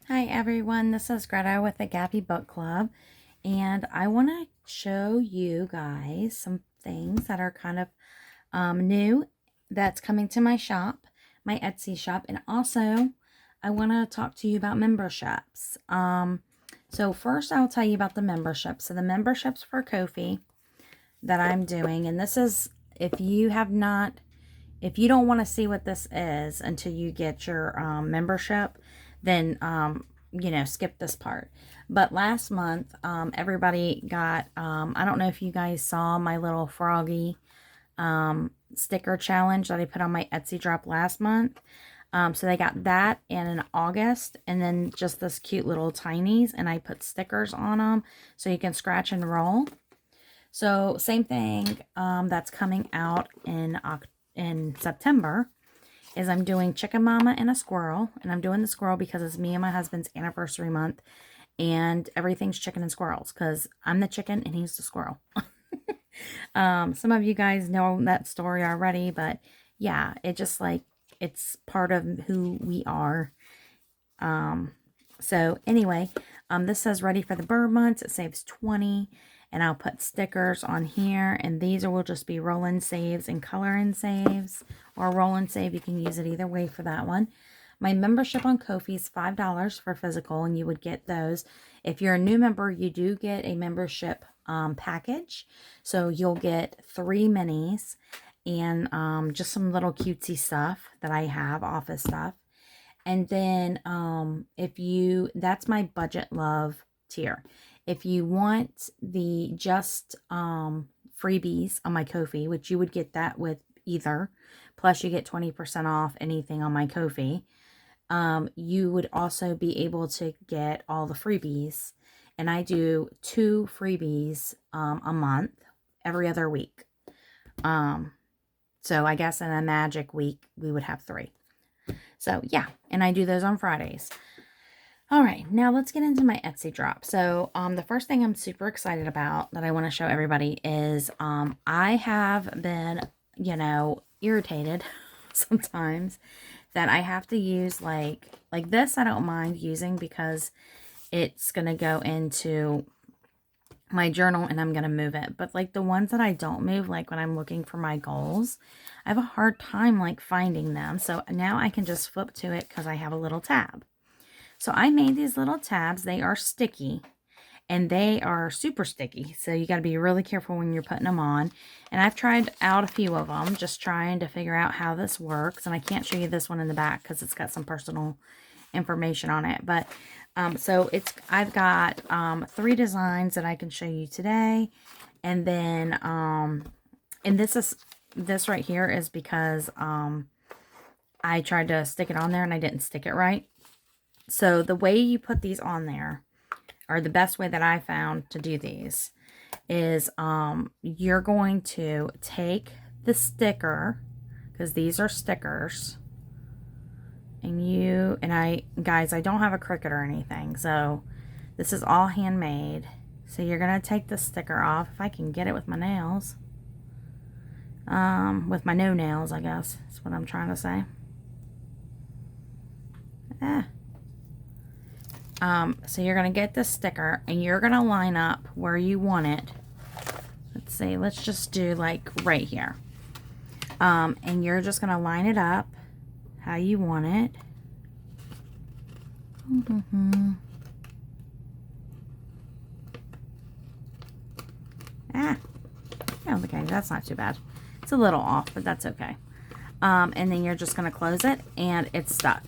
Hi everyone, this is Greta with the Gabby Book Club, and I want to show you guys some things that are kind of new that's coming to my shop, my Etsy shop, and also I want to talk to you about memberships. So first I'll tell you about the memberships. So the memberships for Ko-fi that I'm doing, and this is if you don't want to see what this is until you get your membership, then skip this part. But last month, everybody got, I don't know if you guys saw my little froggy sticker challenge that I put on my Etsy drop last month. So they got that in August, and then just this cute little tinies, and I put stickers on them so you can scratch and roll. So same thing that's coming out in September is I'm doing Chicken Mama and a squirrel. And I'm doing the squirrel because it's me and my husband's anniversary month. And everything's chicken and squirrels because I'm the chicken and he's the squirrel. Some of you guys know that story already. But yeah, it's part of who we are. So anyway, this says ready for the bird months. It saves 20. And I'll put stickers on here. And these will just be roll-in saves and color-in saves. Or roll-in save. You can use it either way for that one. My membership on Ko-fi is $5 for physical. And you would get those. If you're a new member, you do get a membership package. So you'll get 3 minis. And just some little cutesy stuff that I have. Office stuff. And then that's my budget love tier. If you want the just freebies on my Ko-fi, which you would get that with either, plus you get 20% off anything on my Ko-fi, you would also be able to get all the freebies. And I do 2 freebies a month, every other week. So I guess in a magic week, we would have 3. So yeah, and I do those on Fridays. All right, now let's get into my Etsy drop. So the first thing I'm super excited about that I want to show everybody is I have been, irritated sometimes that I have to use like this. I don't mind using because it's going to go into my journal and I'm going to move it. But like the ones that I don't move, like when I'm looking for my goals, I have a hard time like finding them. So now I can just flip to it because I have a little tab. So I made these little tabs. They are sticky and they are super sticky. So you got to be really careful when you're putting them on. And I've tried out a few of them, just trying to figure out how this works. And I can't show you this one in the back because it's got some personal information on it. But so I've got 3 designs that I can show you today. And then, and this right here is because I tried to stick it on there and I didn't stick it right. So the way you put these on there, or the best way that I found to do these, is you're going to take the sticker, because these are stickers, and guys, I don't have a Cricut or anything, so this is all handmade. So you're going to take the sticker off, if I can get it with my nails, with my no nails, I guess, is what I'm trying to say. So you're going to get this sticker and you're going to line up where you want it. Let's see, let's just do like right here. And you're just going to line it up how you want it. Okay, that's not too bad. It's a little off, but that's okay. And then you're just going to close it and it's stuck.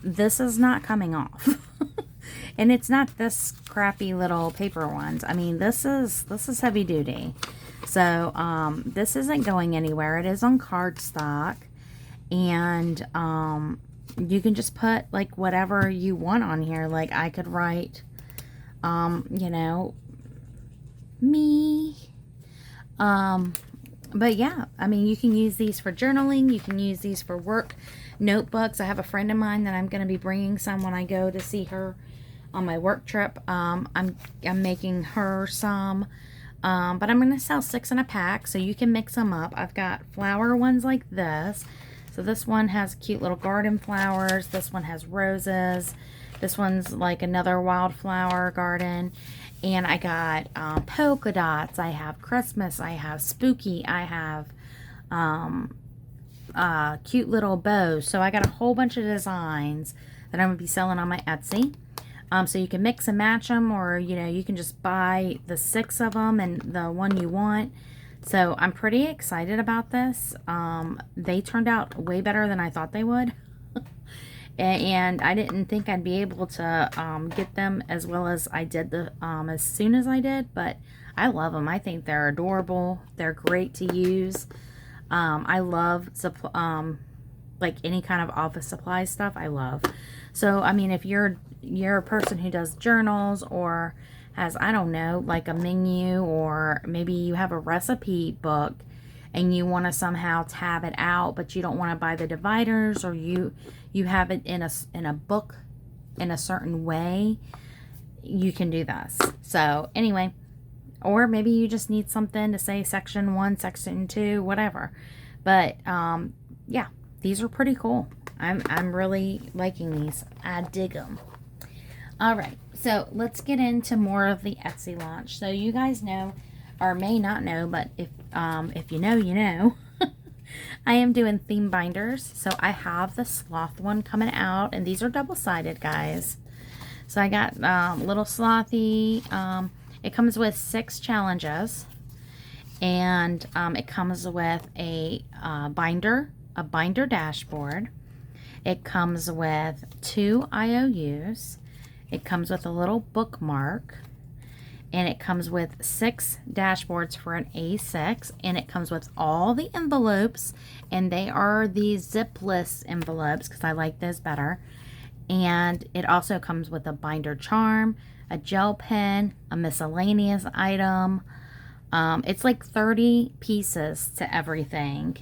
This is not coming off. And it's not this crappy little paper ones. I mean, this is heavy duty. So, this isn't going anywhere. It is on cardstock. And, you can just put, like, whatever you want on here. Like, I could write, me. But, yeah. I mean, you can use these for journaling. You can use these for work notebooks. I have a friend of mine that I'm going to be bringing some when I go to see her on my work trip. I'm making her some, but I'm going to sell 6 in a pack, so you can mix them up. I've got flower ones like this, So this one has cute little garden flowers. This one has roses. This one's like another wildflower garden. And I got polka dots. I have Christmas. I have spooky. I have cute little bows. So I got a whole bunch of designs that I'm going to be selling on my Etsy. So you can mix and match them, or, you know, you can just buy the 6 of them and the one you want. So I'm pretty excited about this. They turned out way better than I thought they would. And I didn't think I'd be able to get them as well as I did as soon as I did, but I love them. I think they're adorable. They're great to use. I love like any kind of office supply stuff. I love. So I mean, if you're a person who does journals or has, I don't know, like a menu, or maybe you have a recipe book and you want to somehow tab it out, but you don't want to buy the dividers, or you have it in a book in a certain way, you can do this. So anyway, or maybe you just need something to say section 1, section 2, whatever. But yeah, these are pretty cool. I'm really liking these. I dig them. All right, so let's get into more of the Etsy launch. So you guys know, or may not know, but if you know, you know, I am doing theme binders. So I have the sloth one coming out, and these are double-sided, guys. So I got little slothy. It comes with 6 challenges, and it comes with a binder dashboard. It comes with 2 IOUs. It comes with a little bookmark, and it comes with 6 dashboards for an A6, and it comes with all the envelopes, and they are the zipless envelopes because I like those better. And it also comes with a binder charm, a gel pen, a miscellaneous item. It's like 30 pieces to everything.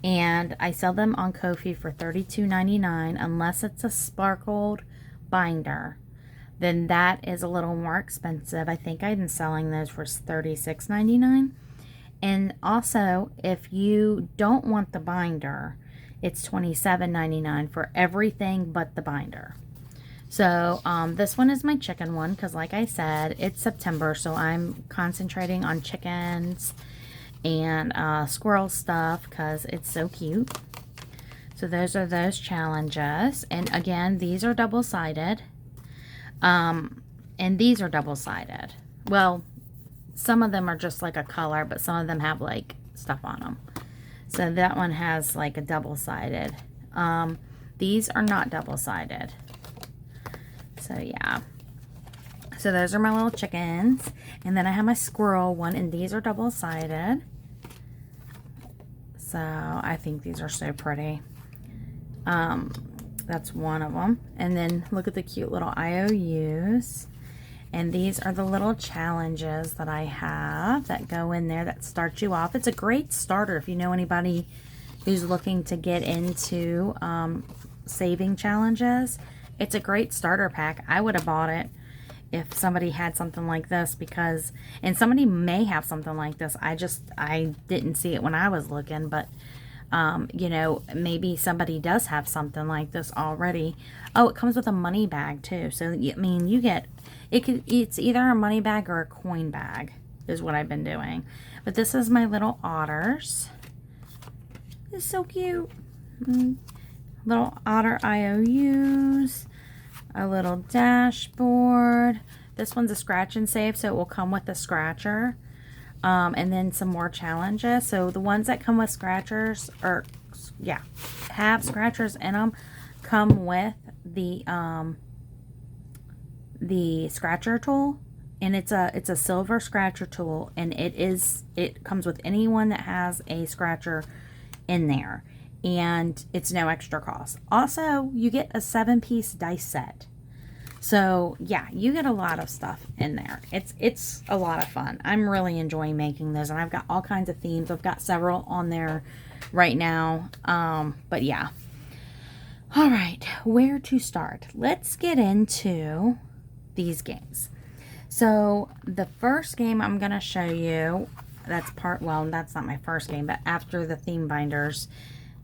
And I sell them on Ko-fi for $32.99 unless it's a sparkled binder. Then that is a little more expensive. I think I've been selling those for $36.99. And also, if you don't want the binder, it's $27.99 for everything but the binder. So this one is my chicken one because, like I said, it's September, so I'm concentrating on chickens and squirrel stuff because it's so cute. So those are those challenges. And again, these are double-sided. And these are double-sided. Well, some of them are just like a color, but some of them have like stuff on them. So that one has like a double-sided. These are not double-sided. So yeah. So those are my little chickens. And then I have my squirrel one, and these are double-sided. So I think these are so pretty. That's one of them. And then look at the cute little IOUs. And these are the little challenges that I have that go in there that start you off. It's a great starter if you know anybody who's looking to get into saving challenges. It's a great starter pack. I would have bought it if somebody had something like this, because, and somebody may have something like this. I didn't see it when I was looking, but you know, maybe somebody does have something like this already. Oh, it comes with a money bag too. So, I mean, you get, it's either a money bag or a coin bag is what I've been doing. But this is my little otters. It's so cute. Little otter IOUs. A little dashboard. This one's a scratch and save, so it will come with a scratcher. And then some more challenges. So the ones that come with scratchers, or yeah, have scratchers in them, come with the scratcher tool, and it's a silver scratcher tool, and it comes with anyone that has a scratcher in there, and it's no extra cost. Also, you get a 7-piece dice set. So yeah, you get a lot of stuff in there. It's a lot of fun. I'm really enjoying making those, and I've got all kinds of themes. I've got several on there right now. But yeah. All right, where to start? Let's get into these games. So the first game I'm gonna show you, that's not my first game, but after the theme binders,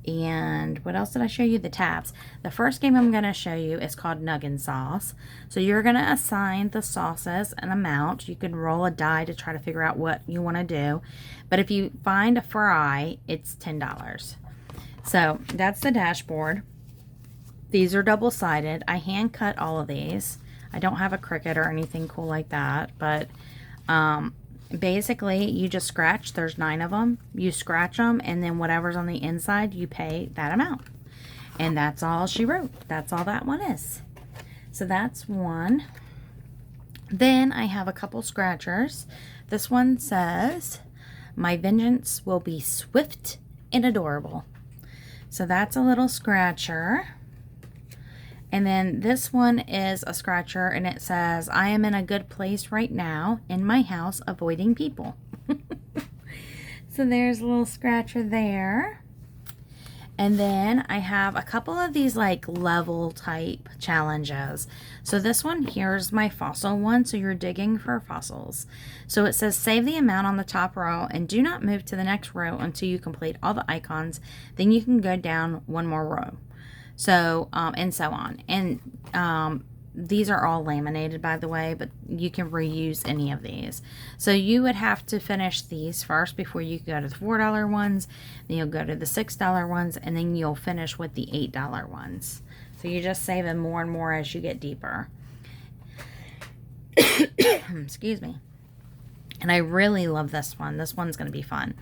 And what else did I show you? The tabs. The first game I'm going to show you is called Nuggin Sauce. So you're going to assign the sauces an amount. You can roll a die to try to figure out what you want to do. But if you find a fry, it's $10. So that's the dashboard. These are double-sided. I hand cut all of these. I don't have a Cricut or anything cool like that, but basically you just scratch. There's 9 of them. You scratch them, and then whatever's on the inside, you pay that amount. And that's all she wrote. That's all that one is. So that's one. Then I have a couple scratchers. This one says, "My vengeance will be swift and adorable." So that's a little scratcher. And then this one is a scratcher, and it says, "I am in a good place right now in my house avoiding people." So there's a little scratcher there. And then I have a couple of these like level type challenges. So this one, here's my fossil one. So you're digging for fossils. So it says save the amount on the top row and do not move to the next row until you complete all the icons. Then you can go down one more row. So, and so on. And these are all laminated, by the way, but you can reuse any of these. So you would have to finish these first before you go to the $4 ones. Then you'll go to the $6 ones, and then you'll finish with the $8 ones. So you just save them more and more as you get deeper. Excuse me. And I really love this one. This one's going to be fun.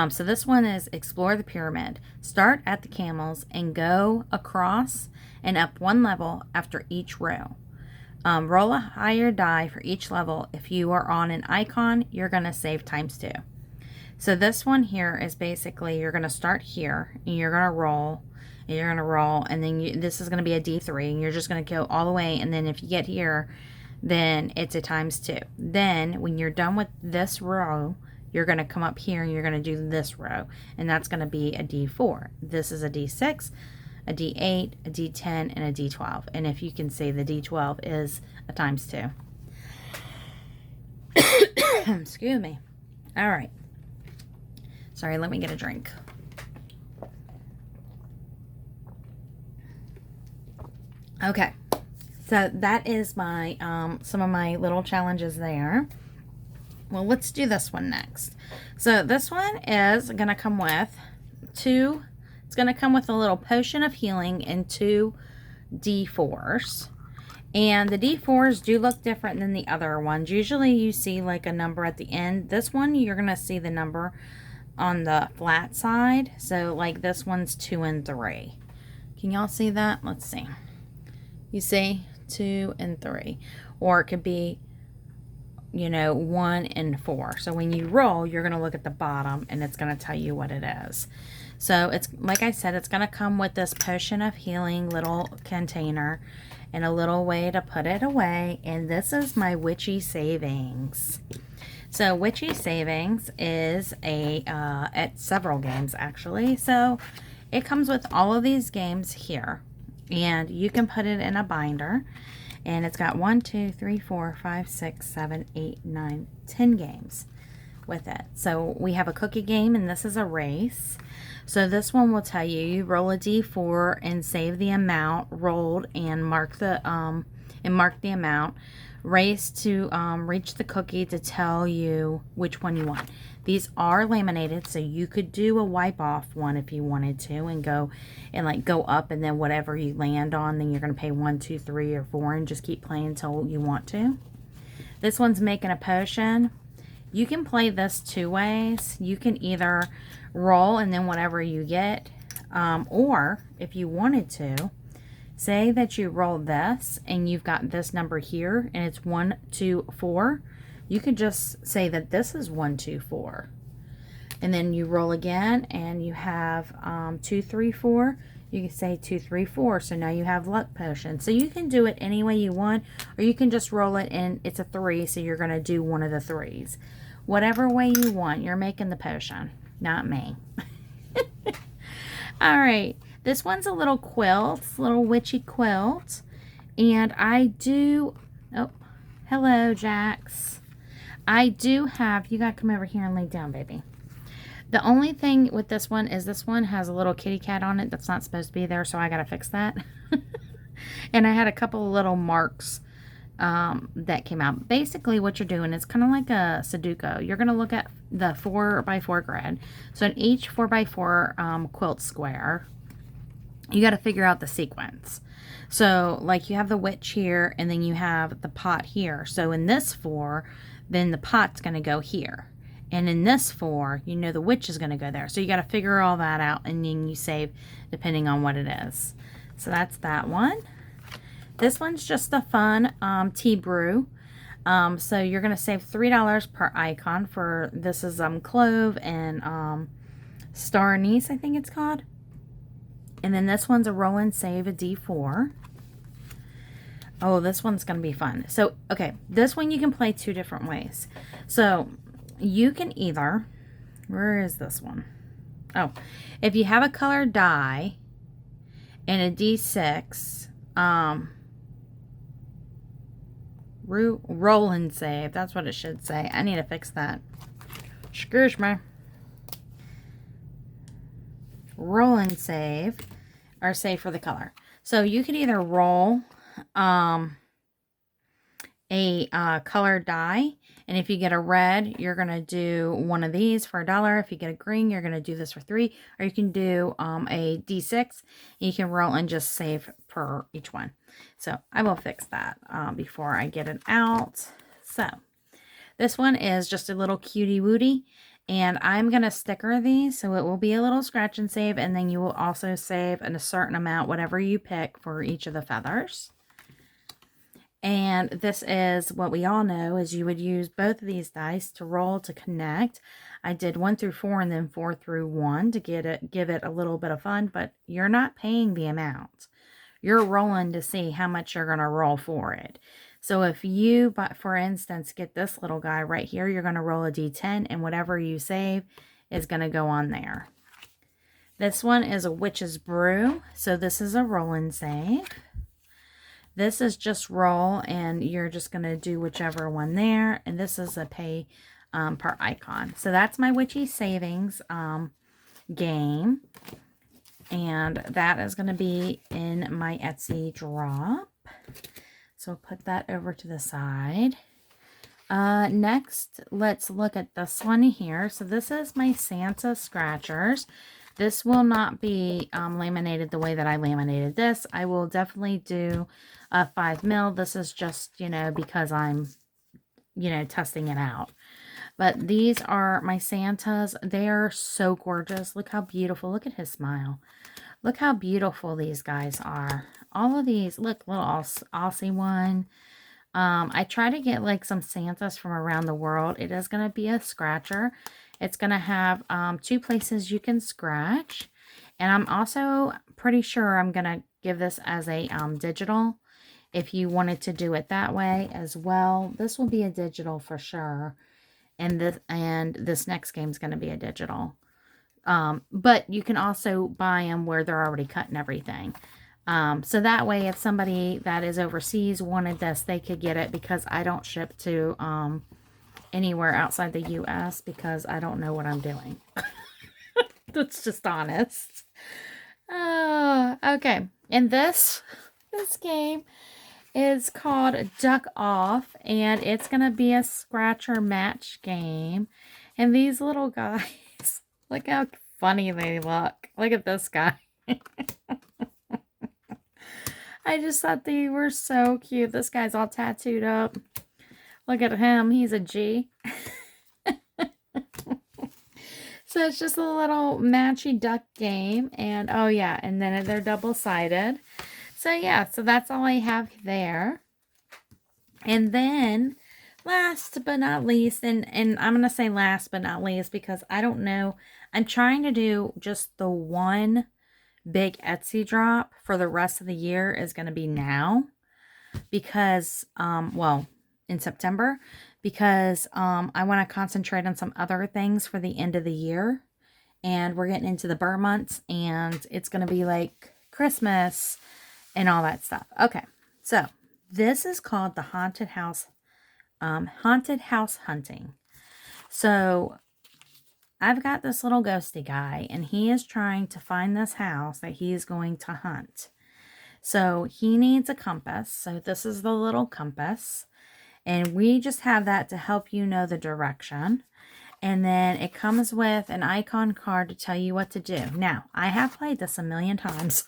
So this one is explore the pyramid. Start at the camels and go across and up one level after each row. Roll a higher die for each level. If you are on an icon, you're going to save ×2. So this one here is basically you're going to start here and you're going to roll and you're going to roll, and then this is going to be a D3, and you're just going to go all the way, and then if you get here, then it's a ×2. Then when you're done with this row, you're going to come up here and you're going to do this row, and that's going to be a D4. This is a D6, a D8, a D10, and a D12. And if you can see, the D12 is a ×2. Excuse me. All right. Sorry, let me get a drink. Okay. So that is my some of my little challenges there. Well, let's do this one next. So this one is going to come with it's going to come with a little potion of healing and 2 D4s. And the D4s do look different than the other ones. Usually you see like a number at the end. This one, you're going to see the number on the flat side. So like this one's 2 and 3. Can y'all see that? Let's see. You see 2 and 3. Or it could be, you know, 1 and 4. So when you roll, you're going to look at the bottom and it's going to tell you what it is. So it's, like I said, it's going to come with this potion of healing little container and a little way to put it away. And this is my Witchy Savings. So Witchy Savings is at several games actually. So it comes with all of these games here, and you can put it in a binder. And it's got 1, 2, 3, 4, 5, 6, 7, 8, 9, 10 games with it. So we have a cookie game, and this is a race. So this one will tell you roll a D4 and save the amount rolled and mark the amount. Race to reach the cookie to tell you which one you want. These are laminated, so you could do a wipe off one if you wanted to, and go up, and then whatever you land on, then you're going to pay 1, 2, 3, or 4, and just keep playing until you want to. This one's making a potion. You can play this 2 ways. You can either roll and then whatever you get, or if you wanted to, say that you roll this and you've got this number here and it's 1, 2, 4. You could just say that this is 1, 2, 4. And then you roll again and you have 2, 3, 4. You can say 2, 3, 4. So now you have luck potion. So you can do it any way you want, or you can just roll it and it's a 3. So you're going to do one of the 3s. Whatever way you want, you're making the potion, not me. All right. This one's a little quilt, little witchy quilt. And I do, oh, hello, Jax. I do have, you got to come over here and lay down, baby. The only thing with this one is this one has a little kitty cat on it that's not supposed to be there, so I gotta fix that. And I had a couple of little marks that came out. Basically, what you're doing is kind of like a Sudoku. You're going to look at the 4x4 grid. So in each 4x4 quilt square, you got to figure out the sequence. So like you have the witch here, and then you have the pot here. So in this 4, then the pot's going to go here. And in this 4, you know the witch is going to go there. So you got to figure all that out, and then you save depending on what it is. So that's that one. This one's just a fun tea brew. So you're going to save $3 per icon for, this is clove and star anise, I think it's called. And then this one's a roll and save, a D4. Oh, this one's going to be fun. So, okay, this one you can play 2 different ways. So you can either, where is this one? Oh, if you have a colored die and a D6, roll and save. That's what it should say. I need to fix that. Excuse me. Roll and save, or save for the color. So you could either roll a colored die, and if you get a red, you're going to do one of these for $1. If you get a green, you're going to do this for $3. Or you can do a D6, and you can roll and just save per each one. So I will fix that before I get it out. So this one is just a little cutie wootie, and I'm going to sticker these, so it will be a little scratch and save, and then you will also save a certain amount, whatever you pick, for each of the feathers. And this is what we all know, is you would use both of these dice to roll to connect. I did 1 through 4 and then 4 through 1 to give it a little bit of fun, but you're not paying the amount. You're rolling to see how much you're going to roll for it. So if you, but for instance, get this little guy right here, you're going to roll a D10, and whatever you save is going to go on there. This one is a witch's brew, so this is a roll and save. This is just roll, and you're just going to do whichever one there. And this is a pay per icon. So that's my witchy savings game. And that is going to be in my Etsy drop. So I'll put that over to the side. Next, let's look at this one here. So this is my Santa Scratchers. This will not be laminated the way that I laminated this. I will definitely do a 5mm. This is just, because I'm, testing it out. But these are my Santas. They are so gorgeous. Look how beautiful. Look at his smile. Look how beautiful these guys are. All of these, look, little Aussie one. I try to get like some Santas from around the world. It is going to be a scratcher. It's going to have 2 places you can scratch. And I'm also pretty sure I'm going to give this as a digital, if you wanted to do it that way as well. This will be a digital for sure. And this next game is going to be a digital. But you can also buy them where they're already cut and everything. So that way, if somebody that is overseas wanted this, they could get it, because I don't ship to anywhere outside the U.S. because I don't know what I'm doing. That's just honest. Okay. And this game is called Duck Off, and it's going to be a scratcher match game. And these little guys, look how funny they look. Look at this guy. I just thought they were so cute. This guy's all tattooed up. Look at him. He's a G. So it's just a little matchy duck game. And oh yeah, and then they're double-sided. So yeah, so that's all I have there. And then last but not least, and I'm going to say last but not least because I don't know. I'm trying to do just the one big Etsy drop for the rest of the year is going to be now. Because, well, in September. Because I want to concentrate on some other things for the end of the year. And we're getting into the burr months. And it's going to be like Christmas and all that stuff. Okay, so this is called the Haunted House Hunting. So I've got this little ghosty guy, and he is trying to find this house that he is going to hunt. So he needs a compass. So this is the little compass. And we just have that to help you know the direction. And then it comes with an icon card to tell you what to do. Now, I have played this a million times.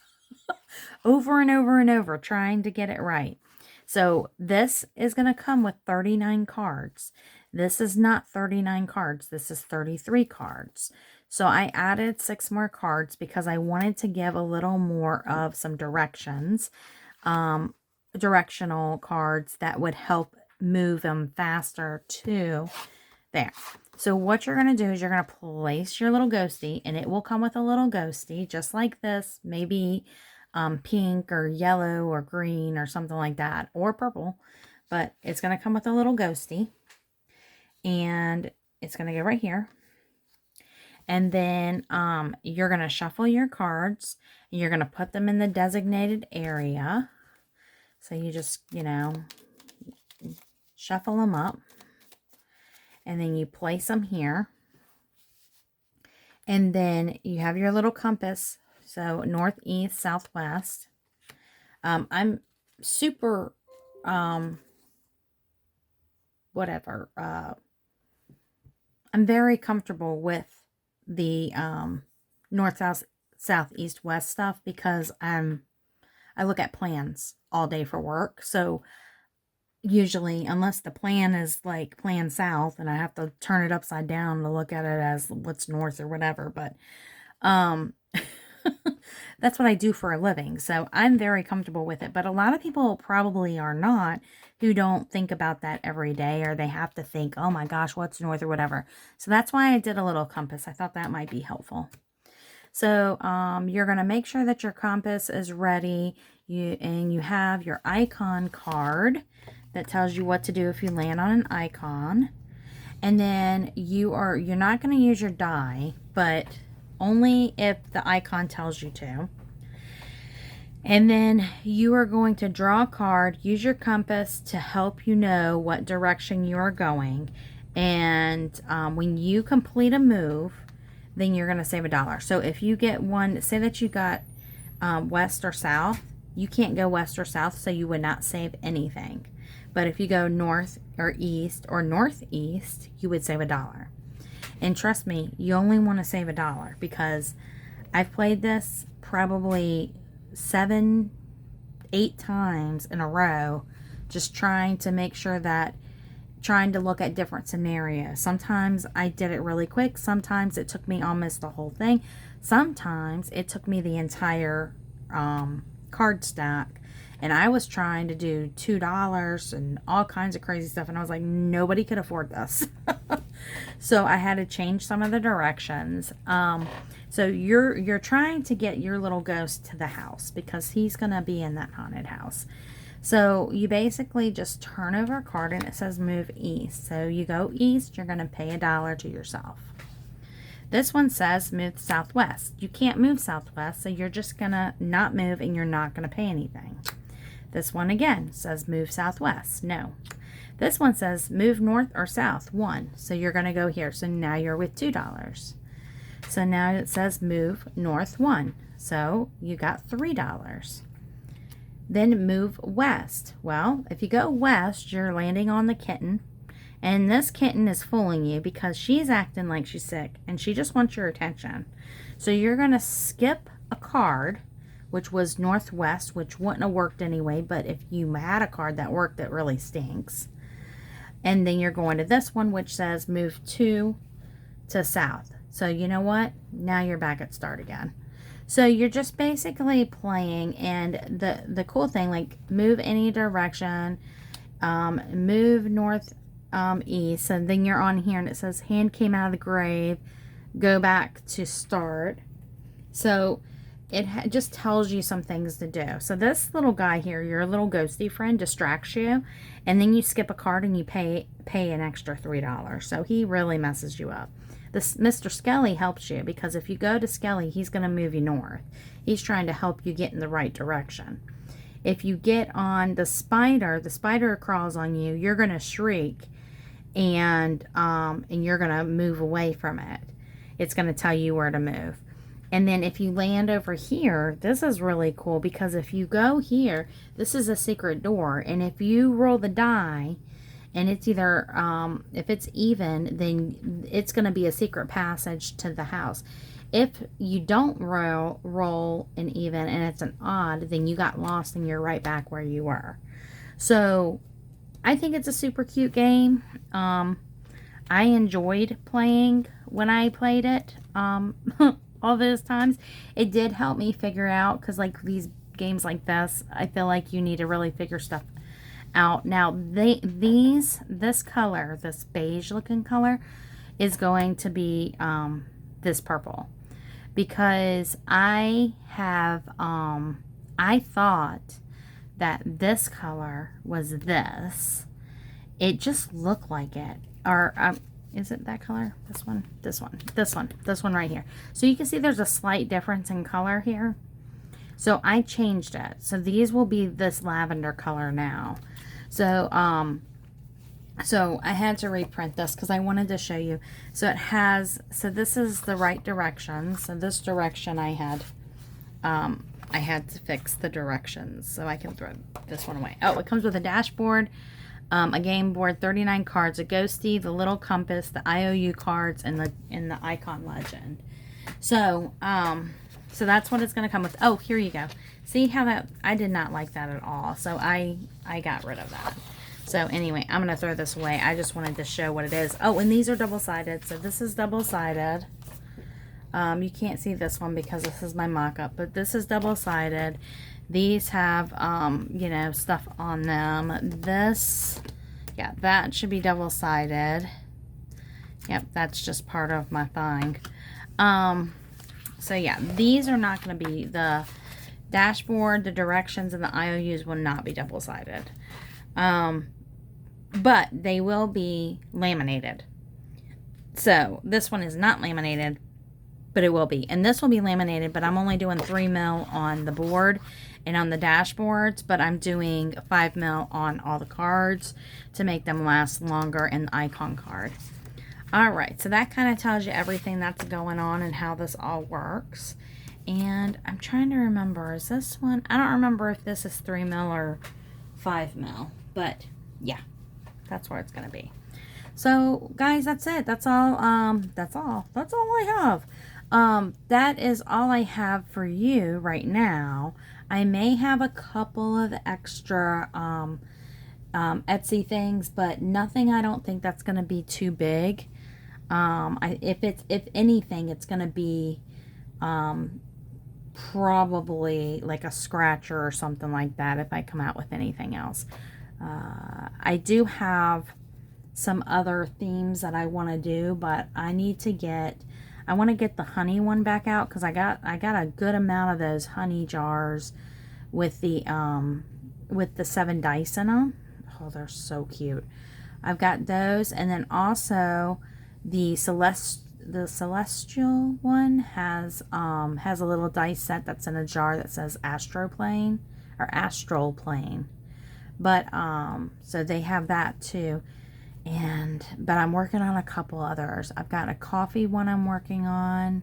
Over and over and over, trying to get it right. So this is going to come with 39 cards. This is not 39 cards. This is 33 cards. So I added 6 more cards because I wanted to give a little more of some directions, directional cards that would help move them faster to there. So what you're going to do is you're going to place your little ghosty, and it will come with a little ghosty just like this, maybe pink or yellow or green or something like that, or purple, but it's going to come with a little ghosty, and it's going to go right here. And then you're going to shuffle your cards, and you're going to put them in the designated area. So you just, shuffle them up, and then you place them here. And then you have your little compass. So northeast, southwest. I'm super, whatever. I'm very comfortable with the north, south, east, west stuff because I look at plans all day for work. So usually, unless the plan is like plan south and I have to turn it upside down to look at it as what's north or whatever, but that's what I do for a living. So I'm very comfortable with it, but a lot of people probably are not, who don't think about that every day, or they have to think, oh my gosh, what's north or whatever. So that's why I did a little compass. I thought that might be helpful. So you're going to make sure that your compass is ready. You have your icon card that tells you what to do if you land on an icon. And then you're not going to use your die, but only if the icon tells you to. And then you are going to draw a card, use your compass to help you know what direction you are going. And when you complete a move, then you're going to save $1. So if you get one, say that you got west or south, you can't go west or south, so you would not save anything. But if you go north or east or northeast, you would save $1. And trust me, you only want to save $1 because I've played this probably 7, 8 times in a row, just trying to make sure that, trying to look at different scenarios. Sometimes I did it really quick. Sometimes it took me almost the whole thing. Sometimes it took me the entire card stack. And I was trying to do $2 and all kinds of crazy stuff. And I was like, nobody could afford this. So I had to change some of the directions. So you're trying to get your little ghost to the house because he's going to be in that haunted house. So you basically just turn over a card and it says move east. So you go east, you're going to pay $1 to yourself. This one says move southwest. You can't move southwest, so you're just going to not move and you're not going to pay anything. This one again says move southwest. No. This one says move north or south, 1. So you're going to go here. So now you're with $2. So now it says move north, 1. So you got $3. Then move west. Well, if you go west, you're landing on the kitten. And this kitten is fooling you because she's acting like she's sick and she just wants your attention. So you're going to skip a card, which was northwest, which wouldn't have worked anyway, but if you had a card that worked, that really stinks. And then you're going to this one, which says move 2 to south. So you know what? Now you're back at start again. So you're just basically playing, and the cool thing, like move any direction, move north, east, and then you're on here and it says hand came out of the grave, go back to start. So it just tells you some things to do. So this little guy here, your little ghosty friend, distracts you, and then you skip a card and you pay an extra $3. So he really messes you up. This Mr. Skelly helps you because if you go to Skelly, he's going to move you north. He's trying to help you get in the right direction. If you get on the spider crawls on you, you're going to shriek and you're going to move away from it. it's going to tell you where to move. And then if you land over here, this is really cool because if you go here, this is a secret door. And if you roll the die and it's either, if it's even, then it's going to be a secret passage to the house. If you don't roll an even and it's an odd, then you got lost and you're right back where you were. So I think it's a super cute game. I enjoyed playing when I played it. All those times. It did help me figure out, because like these games like this, I feel like you need to really figure stuff out. Now this color, this beige looking color, is going to be this purple, because I have I thought that this color was this. It just looked like it. Or is it that color? This one, this one, this one, this one right here. So you can see there's a slight difference in color here. So I changed it. So these will be this lavender color now. So so I had to reprint this because I wanted to show you. So it has, so this is the right direction. So this direction I had to fix the directions. So I can throw this one away. Oh, it comes with a dashboard, a game board, 39 cards, a ghosty, the little compass, the IOU cards, and the icon legend. So so that's what it's going to come with. Oh, here you go. See how that, I did not like that at all. So I got rid of that. So anyway, I'm going to throw this away. I just wanted to show what it is. Oh, and these are double-sided. So this is double-sided. You can't see this one because this is my mock-up, but this is double-sided. These have, you know, stuff on them. This, yeah, that should be double-sided. Yep, that's just part of my thing. So yeah, these are not going to be, the dashboard, the directions, and the IOUs will not be double-sided. But they will be laminated. So this one is not laminated, but it will be. And this will be laminated, but I'm only doing 3 mil on the board and on the dashboards, but I'm doing 5 mil on all the cards to make them last longer, and the icon card. All right, so that kind of tells you everything that's going on and how this all works. And I'm trying to remember, is this one, I don't remember if this is 3 mil or 5 mil, but yeah, that's where it's going to be. So guys, that's it. That's all I have. That is all I have for you right now. I may have a couple of extra Etsy things, but nothing, I don't think that's going to be too big. If anything, it's going to be probably like a scratcher or something like that if I come out with anything else. I do have some other themes that I want to do, but I want to get the honey one back out, because I got a good amount of those honey jars with the 7 dice in them. Oh, they're so cute. I've got those, and then also the celestial one has a little dice set that's in a jar that says astroplane or astral plane. But so they have that too. But I'm working on a couple others. I've got a coffee one I'm working on.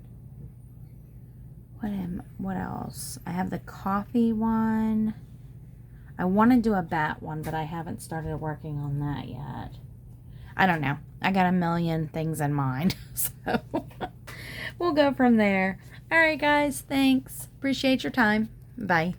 What else? I have the coffee one. I want to do a bat one, but I haven't started working on that yet. I don't know. I got a million things in mind. So we'll go from there. All right, guys. Thanks. Appreciate your time. Bye.